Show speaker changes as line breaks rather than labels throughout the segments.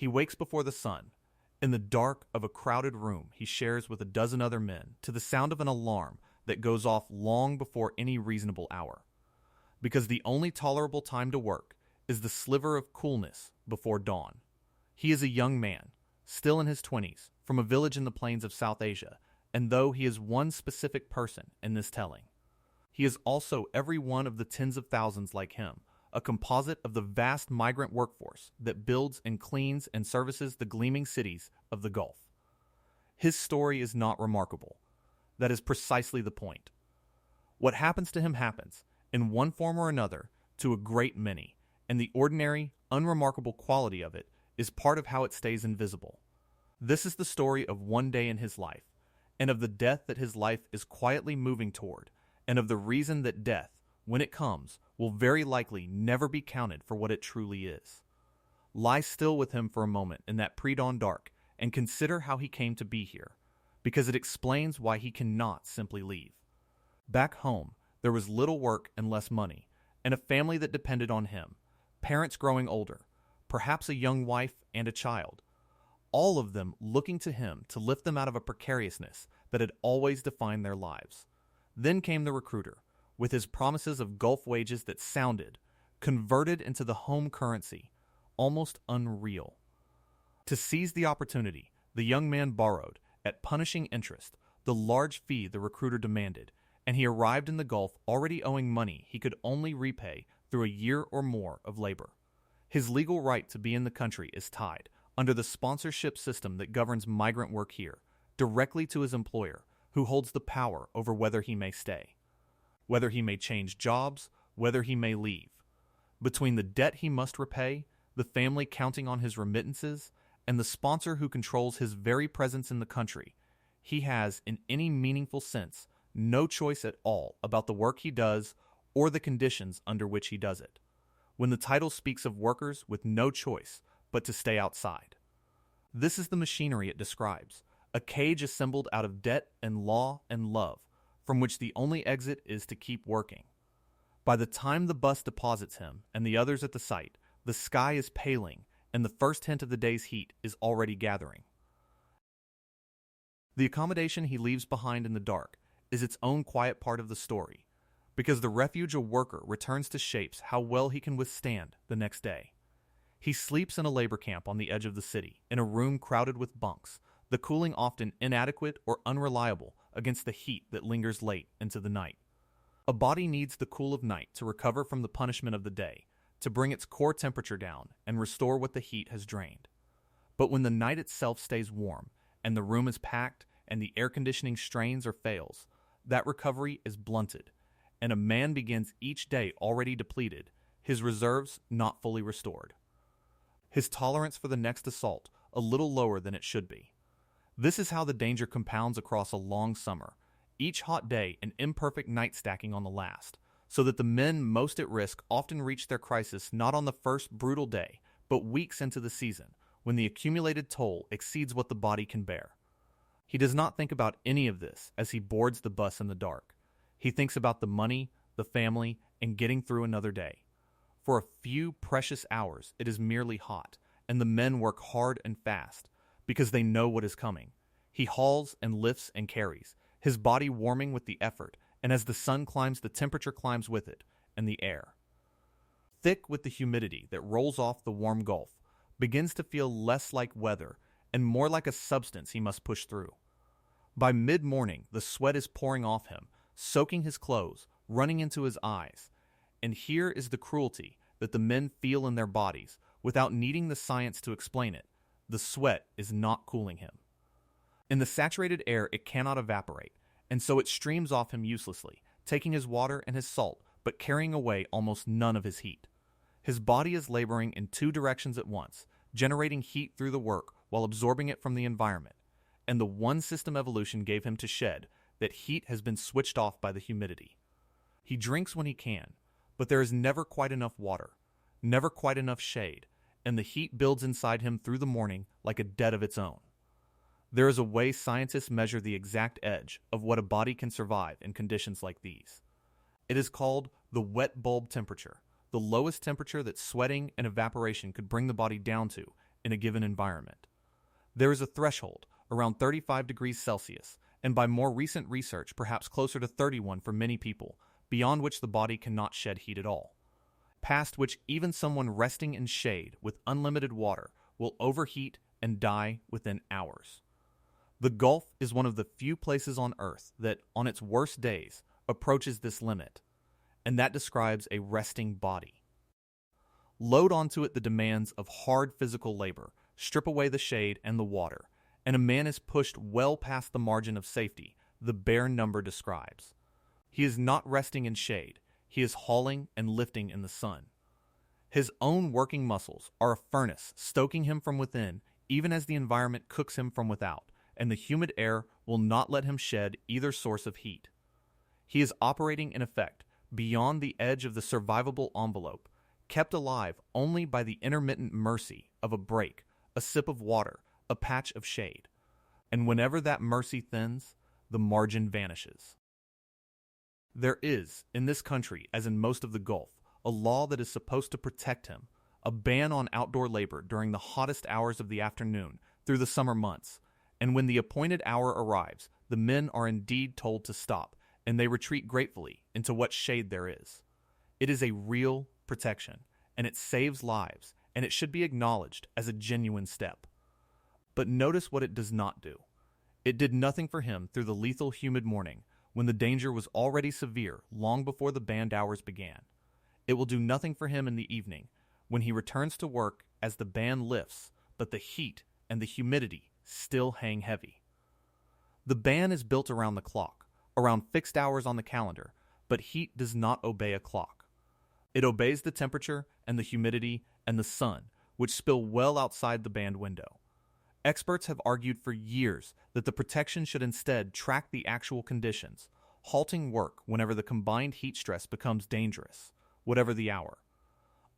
He wakes before the sun. In the dark of a crowded room he shares with a dozen other men to the sound of an alarm that goes off long before any reasonable hour. Because the only tolerable time to work is the sliver of coolness before dawn. He is a young man, still in his 20s, from a village in the plains of South Asia, and though he is one specific person in this telling, he is also every one of the tens of thousands like him, a composite of the vast migrant workforce that builds and cleans and services the gleaming cities of the Gulf. His story is not remarkable. That is precisely the point. What happens to him happens, in one form or another, to a great many, and the ordinary, unremarkable quality of it is part of how it stays invisible. This is the story of one day in his life, and of the death that his life is quietly moving toward, and of the reason that death, when it comes, will very likely never be counted for what it truly is. Lie still with him for a moment in that pre-dawn dark and consider how he came to be here, because it explains why he cannot simply leave. Back home, there was little work and less money, and a family that depended on him, parents growing older, perhaps a young wife and a child, all of them looking to him to lift them out of a precariousness that had always defined their lives. Then came the recruiter, with his promises of Gulf wages that sounded, converted into the home currency, almost unreal. To seize the opportunity, the young man borrowed, at punishing interest, the large fee the recruiter demanded, and he arrived in the Gulf already owing money he could only repay through a year or more of labor. His legal right to be in the country is tied, under the sponsorship system that governs migrant work here, directly to his employer, who holds the power over whether he may stay, whether he may change jobs, whether he may leave. Between the debt he must repay, the family counting on his remittances, and the sponsor who controls his very presence in the country, he has, in any meaningful sense, no choice at all about the work he does or the conditions under which he does it, when the title speaks of workers with no choice but to stay outside. This is the machinery it describes, a cage assembled out of debt and law and love, from which the only exit is to keep working. By the time the bus deposits him and the others at the site, the sky is paling and the first hint of the day's heat is already gathering. The accommodation he leaves behind in the dark is its own quiet part of the story, because the refuge a worker returns to shapes how well he can withstand the next day. He sleeps in a labor camp on the edge of the city, in a room crowded with bunks, the cooling often inadequate or unreliable against the heat that lingers late into the night. A body needs the cool of night to recover from the punishment of the day, to bring its core temperature down and restore what the heat has drained. But when the night itself stays warm, and the room is packed, and the air conditioning strains or fails, that recovery is blunted, and a man begins each day already depleted, his reserves not fully restored. His tolerance for the next assault a little lower than it should be. This is how the danger compounds across a long summer, each hot day an imperfect night stacking on the last, so that the men most at risk often reach their crisis not on the first brutal day, but weeks into the season, when the accumulated toll exceeds what the body can bear. He does not think about any of this as he boards the bus in the dark. He thinks about the money, the family, and getting through another day. For a few precious hours it is merely hot, and the men work hard and fast, because they know what is coming. He hauls and lifts and carries, his body warming with the effort, and as the sun climbs, the temperature climbs with it, and the air, thick with the humidity that rolls off the warm Gulf, begins to feel less like weather and more like a substance he must push through. By mid-morning, the sweat is pouring off him, soaking his clothes, running into his eyes. And here is the cruelty that the men feel in their bodies, without needing the science to explain it. The sweat is not cooling him. In the saturated air, it cannot evaporate, and so it streams off him uselessly, taking his water and his salt, but carrying away almost none of his heat. His body is laboring in two directions at once, generating heat through the work while absorbing it from the environment, and the one system evolution gave him to shed, that heat has been switched off by the humidity. He drinks when he can, but there is never quite enough water, never quite enough shade, and the heat builds inside him through the morning like a debt of its own. There is a way scientists measure the exact edge of what a body can survive in conditions like these. It is called the wet bulb temperature, the lowest temperature that sweating and evaporation could bring the body down to in a given environment. There is a threshold, around 35 degrees Celsius, and by more recent research, perhaps closer to 31 for many people, beyond which the body cannot shed heat at all, past which even someone resting in shade with unlimited water will overheat and die within hours. The Gulf is one of the few places on Earth that, on its worst days, approaches this limit, and that describes a resting body. Load onto it the demands of hard physical labor, strip away the shade and the water, and a man is pushed well past the margin of safety the bare number describes. He is not resting in shade, he is hauling and lifting in the sun. His own working muscles are a furnace stoking him from within, even as the environment cooks him from without, and the humid air will not let him shed either source of heat. He is operating in effect beyond the edge of the survivable envelope, kept alive only by the intermittent mercy of a break, a sip of water, a patch of shade. And whenever that mercy thins, the margin vanishes. There is, in this country, as in most of the Gulf, a law that is supposed to protect him, a ban on outdoor labor during the hottest hours of the afternoon through the summer months, and when the appointed hour arrives, the men are indeed told to stop, and they retreat gratefully into what shade there is. It is a real protection, and it saves lives, and it should be acknowledged as a genuine step. But notice what it does not do. It did nothing for him through the lethal humid morning, when the danger was already severe long before the band hours began. It will do nothing for him in the evening, when he returns to work as the band lifts, but the heat and the humidity still hang heavy. The band is built around the clock, around fixed hours on the calendar, but heat does not obey a clock. It obeys the temperature and the humidity and the sun, which spill well outside the band window. Experts have argued for years that the protection should instead track the actual conditions, halting work whenever the combined heat stress becomes dangerous, whatever the hour.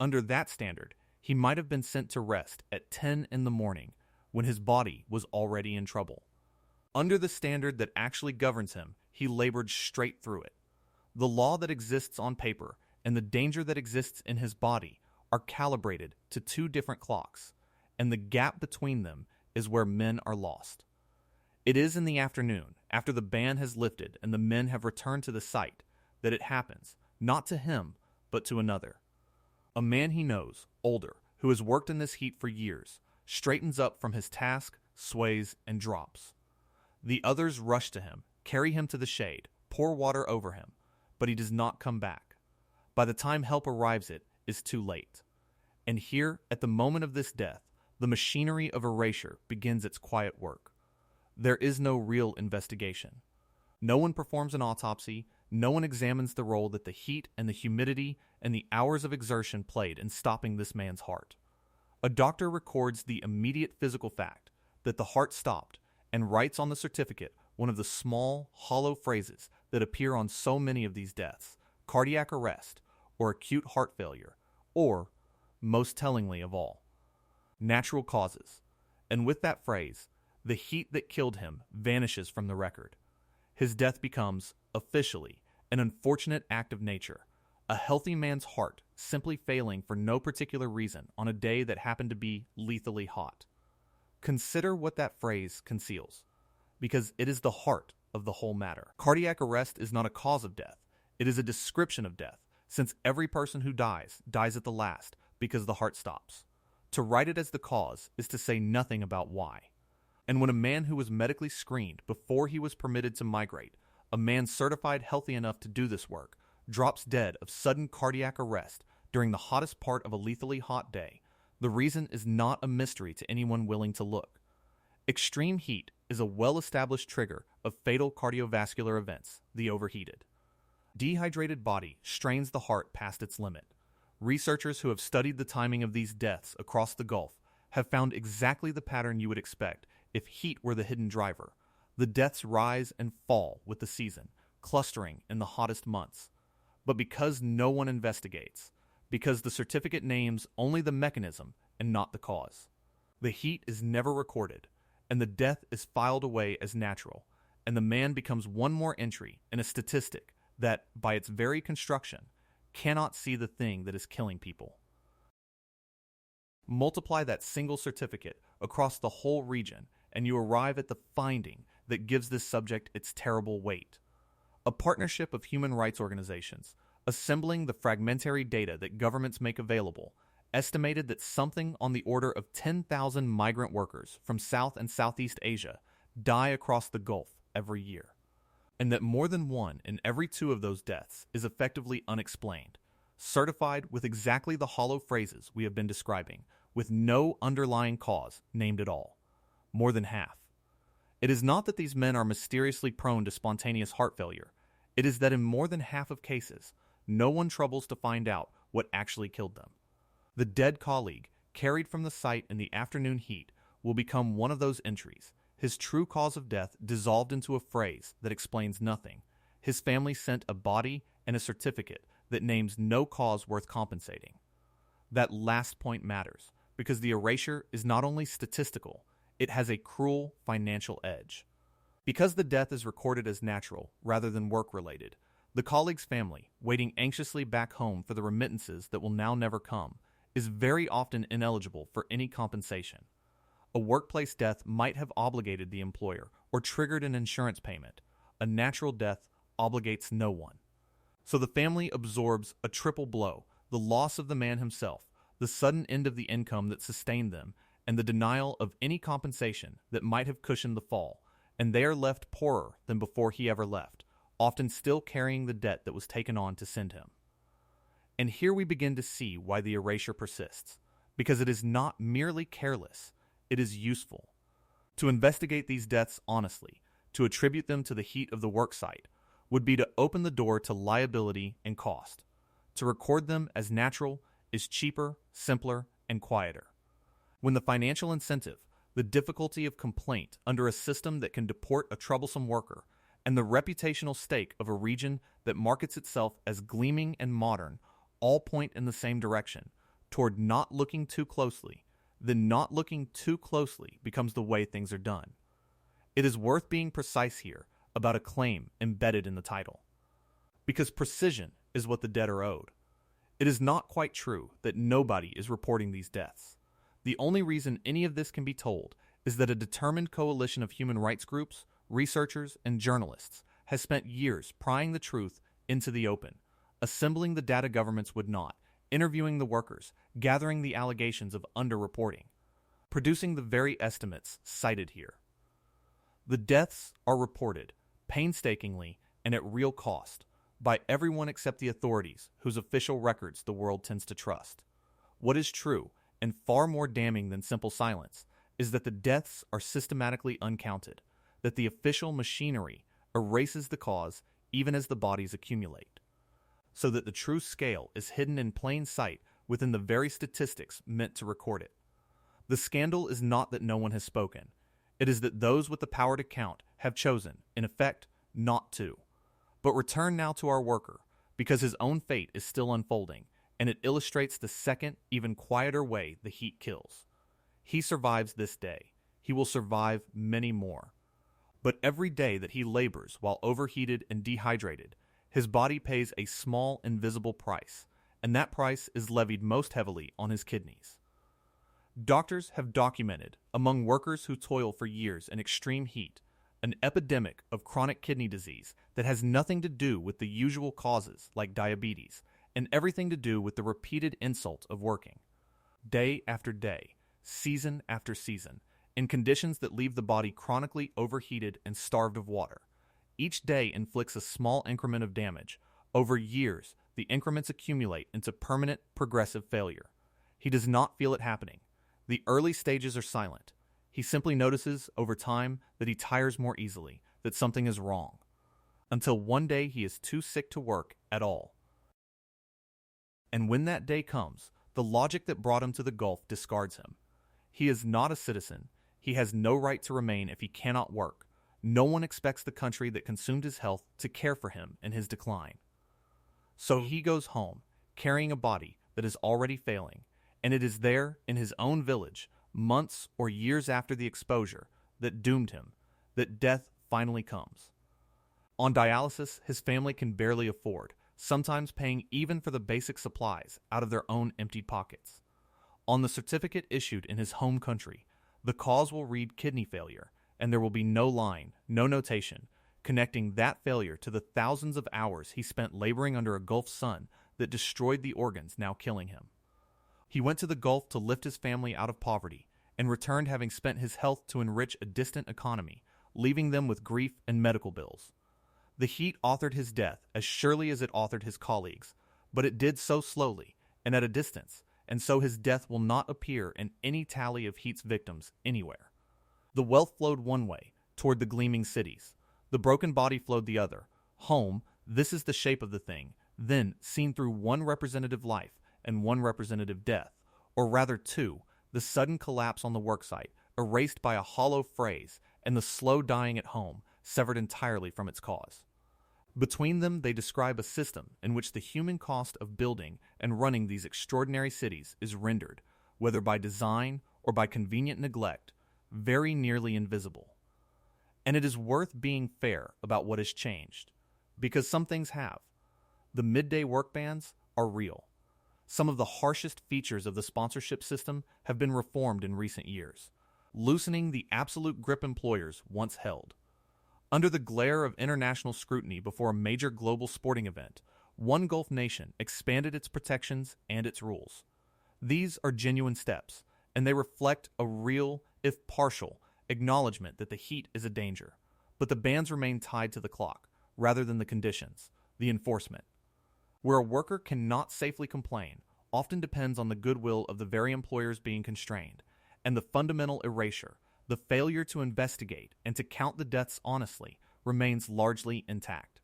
Under that standard, he might have been sent to rest at 10 in the morning when his body was already in trouble. Under the standard that actually governs him, he labored straight through it. The law that exists on paper and the danger that exists in his body are calibrated to two different clocks, and the gap between them is where men are lost. It is in the afternoon, after the ban has lifted and the men have returned to the site, that it happens, not to him, but to another. A man he knows, older, who has worked in this heat for years, straightens up from his task, sways, and drops. The others rush to him, carry him to the shade, pour water over him, but he does not come back. By the time help arrives, it is too late. And here, at the moment of this death, the machinery of erasure begins its quiet work. There is no real investigation. No one performs an autopsy, no one examines the role that the heat and the humidity and the hours of exertion played in stopping this man's heart. A doctor records the immediate physical fact that the heart stopped and writes on the certificate one of the small, hollow phrases that appear on so many of these deaths: cardiac arrest, or acute heart failure, or, most tellingly of all, natural causes. And with that phrase, the heat that killed him vanishes from the record. His death becomes, officially, an unfortunate act of nature, a healthy man's heart simply failing for no particular reason on a day that happened to be lethally hot. Consider what that phrase conceals, because it is the heart of the whole matter. Cardiac arrest is not a cause of death, it is a description of death, since every person who dies at the last because the heart stops. To write it as the cause is to say nothing about why. And when a man who was medically screened before he was permitted to migrate, a man certified healthy enough to do this work, drops dead of sudden cardiac arrest during the hottest part of a lethally hot day, the reason is not a mystery to anyone willing to look. Extreme heat is a well-established trigger of fatal cardiovascular events, the overheated. Dehydrated body strains the heart past its limit. Researchers who have studied the timing of these deaths across the Gulf have found exactly the pattern you would expect if heat were the hidden driver. The deaths rise and fall with the season, clustering in the hottest months. But because no one investigates, because the certificate names only the mechanism and not the cause, the heat is never recorded, and the death is filed away as natural, and the man becomes one more entry in a statistic that, by its very construction, cannot see the thing that is killing people. Multiply that single certificate across the whole region, and you arrive at the finding that gives this subject its terrible weight. A partnership of human rights organizations, assembling the fragmentary data that governments make available, estimated that something on the order of 10,000 migrant workers from South and Southeast Asia die across the Gulf every year, and that more than 1 in every 2 of those deaths is effectively unexplained, certified with exactly the hollow phrases we have been describing, with no underlying cause named at all. More than half. It is not that these men are mysteriously prone to spontaneous heart failure. It is that in more than half of cases, no one troubles to find out what actually killed them. The dead colleague, carried from the site in the afternoon heat, will become one of those entries, his true cause of death dissolved into a phrase that explains nothing. His family sent a body and a certificate that names no cause worth compensating. That last point matters, because the erasure is not only statistical, it has a cruel financial edge. Because the death is recorded as natural rather than work-related, the colleague's family, waiting anxiously back home for the remittances that will now never come, is very often ineligible for any compensation. A workplace death might have obligated the employer or triggered an insurance payment. A natural death obligates no one. So the family absorbs a triple blow: the loss of the man himself, the sudden end of the income that sustained them, and the denial of any compensation that might have cushioned the fall, and they are left poorer than before he ever left, often still carrying the debt that was taken on to send him. And here we begin to see why the erasure persists, because it is not merely careless, it is useful. To investigate these deaths honestly, to attribute them to the heat of the worksite, would be to open the door to liability and cost. To record them as natural is cheaper, simpler, and quieter. When the financial incentive, the difficulty of complaint under a system that can deport a troublesome worker, and the reputational stake of a region that markets itself as gleaming and modern all point in the same direction, toward not looking too closely, then not looking too closely becomes the way things are done. It is worth being precise here about a claim embedded in the title, because precision is what the dead are owed. It is not quite true that nobody is reporting these deaths. The only reason any of this can be told is that a determined coalition of human rights groups, researchers, and journalists has spent years prying the truth into the open, assembling the data governments would not, interviewing the workers, gathering the allegations of underreporting, producing the very estimates cited here. The deaths are reported, painstakingly and at real cost, by everyone except the authorities whose official records the world tends to trust. What is true, and far more damning than simple silence, is that the deaths are systematically uncounted, that the official machinery erases the cause even as the bodies accumulate, so that the true scale is hidden in plain sight within the very statistics meant to record it. The scandal is not that no one has spoken. It is that those with the power to count have chosen, in effect, not to. But return now to our worker, because his own fate is still unfolding, and it illustrates the second, even quieter way the heat kills. He survives this day. He will survive many more. But every day that he labors while overheated and dehydrated, his body pays a small, invisible price, and that price is levied most heavily on his kidneys. Doctors have documented, among workers who toil for years in extreme heat, an epidemic of chronic kidney disease that has nothing to do with the usual causes like diabetes, and everything to do with the repeated insult of working. Day after day, season after season, in conditions that leave the body chronically overheated and starved of water. Each day inflicts a small increment of damage. Over years, the increments accumulate into permanent, progressive failure. He does not feel it happening. The early stages are silent. He simply notices, over time, that he tires more easily, that something is wrong. Until one day he is too sick to work at all. And when that day comes, the logic that brought him to the Gulf discards him. He is not a citizen. He has no right to remain if he cannot work. No one expects the country that consumed his health to care for him in his decline. So he goes home, carrying a body that is already failing, and it is there, in his own village, months or years after the exposure, that doomed him, that death finally comes. On dialysis, his family can barely afford, sometimes paying even for the basic supplies out of their own emptied pockets. On the certificate issued in his home country, the cause will read kidney failure, and there will be no line, no notation, connecting that failure to the thousands of hours he spent laboring under a Gulf sun that destroyed the organs now killing him. He went to the Gulf to lift his family out of poverty, and returned having spent his health to enrich a distant economy, leaving them with grief and medical bills. The heat authored his death as surely as it authored his colleagues, but it did so slowly and at a distance, and so his death will not appear in any tally of heat's victims anywhere. The wealth flowed one way, toward the gleaming cities. The broken body flowed the other. Home, this is the shape of the thing, then seen through one representative life and one representative death, or rather two, the sudden collapse on the worksite, erased by a hollow phrase, and the slow dying at home, severed entirely from its cause. Between them, they describe a system in which the human cost of building and running these extraordinary cities is rendered, whether by design or by convenient neglect, very nearly invisible. And it is worth being fair about what has changed, because some things have. The midday work bans are real. Some of the harshest features of the sponsorship system have been reformed in recent years, loosening the absolute grip employers once held. Under the glare of international scrutiny before a major global sporting event, one Gulf nation expanded its protections and its rules. These are genuine steps, and they reflect a real, if partial, acknowledgement that the heat is a danger. But the bans remain tied to the clock, rather than the conditions, the enforcement. Where a worker cannot safely complain often depends on the goodwill of the very employers being constrained, and the fundamental erasure, the failure to investigate and to count the deaths honestly, remains largely intact.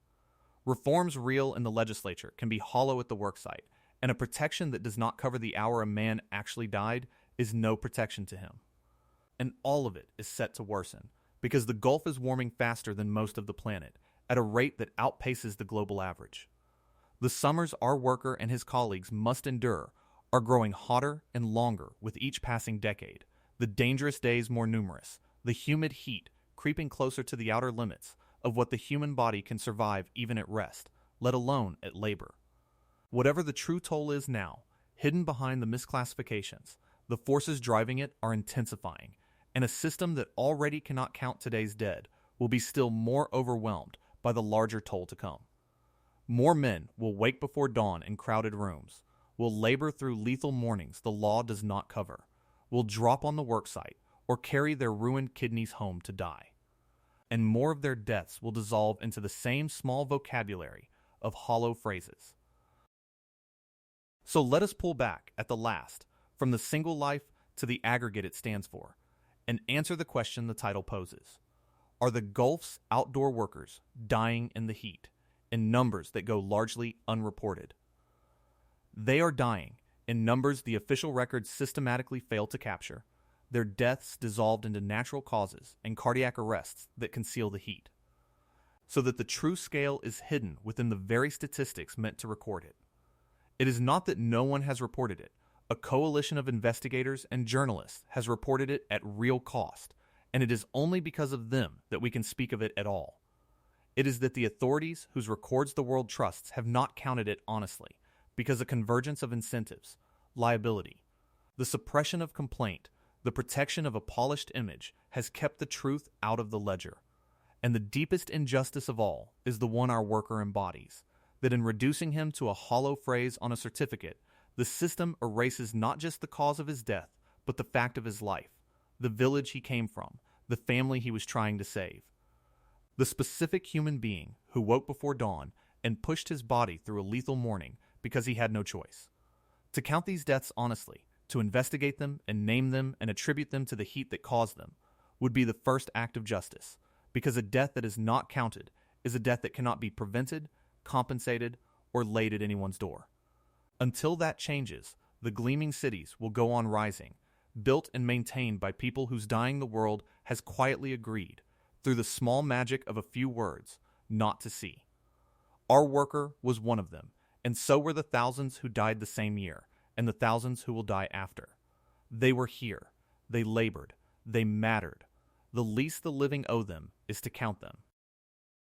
Reforms real in the legislature can be hollow at the worksite, and a protection that does not cover the hour a man actually died is no protection to him. And all of it is set to worsen, because the Gulf is warming faster than most of the planet, at a rate that outpaces the global average. The summers our worker and his colleagues must endure are growing hotter and longer with each passing decade, the dangerous days more numerous, the humid heat creeping closer to the outer limits of what the human body can survive even at rest, let alone at labor. Whatever the true toll is now, hidden behind the misclassifications, the forces driving it are intensifying, and a system that already cannot count today's dead will be still more overwhelmed by the larger toll to come. More men will wake before dawn in crowded rooms, will labor through lethal mornings the law does not cover, will drop on the worksite, or carry their ruined kidneys home to die. And more of their deaths will dissolve into the same small vocabulary of hollow phrases. So let us pull back at the last, from the single life to the aggregate it stands for, and answer the question the title poses. Are the Gulf's outdoor workers dying in the heat, in numbers that go largely unreported? They are dying in numbers the official records systematically fail to capture, their deaths dissolved into natural causes and cardiac arrests that conceal the heat, so that the true scale is hidden within the very statistics meant to record it. It is not that no one has reported it. A coalition of investigators and journalists has reported it at real cost, and it is only because of them that we can speak of it at all. It is that the authorities whose records the world trusts have not counted it honestly, because a convergence of incentives, liability, the suppression of complaint, the protection of a polished image has kept the truth out of the ledger. And the deepest injustice of all is the one our worker embodies, that in reducing him to a hollow phrase on a certificate, the system erases not just the cause of his death, but the fact of his life, the village he came from, the family he was trying to save. The specific human being who woke before dawn and pushed his body through a lethal morning because he had no choice. To count these deaths honestly, to investigate them and name them and attribute them to the heat that caused them, would be the first act of justice, because a death that is not counted is a death that cannot be prevented, compensated, or laid at anyone's door. Until that changes, the gleaming cities will go on rising, built and maintained by people whose dying the world has quietly agreed, through the small magic of a few words, not to see. Our worker was one of them, and so were the thousands who died the same year, and the thousands who will die after. They were here. They labored. They mattered. The least the living owe them is to count them.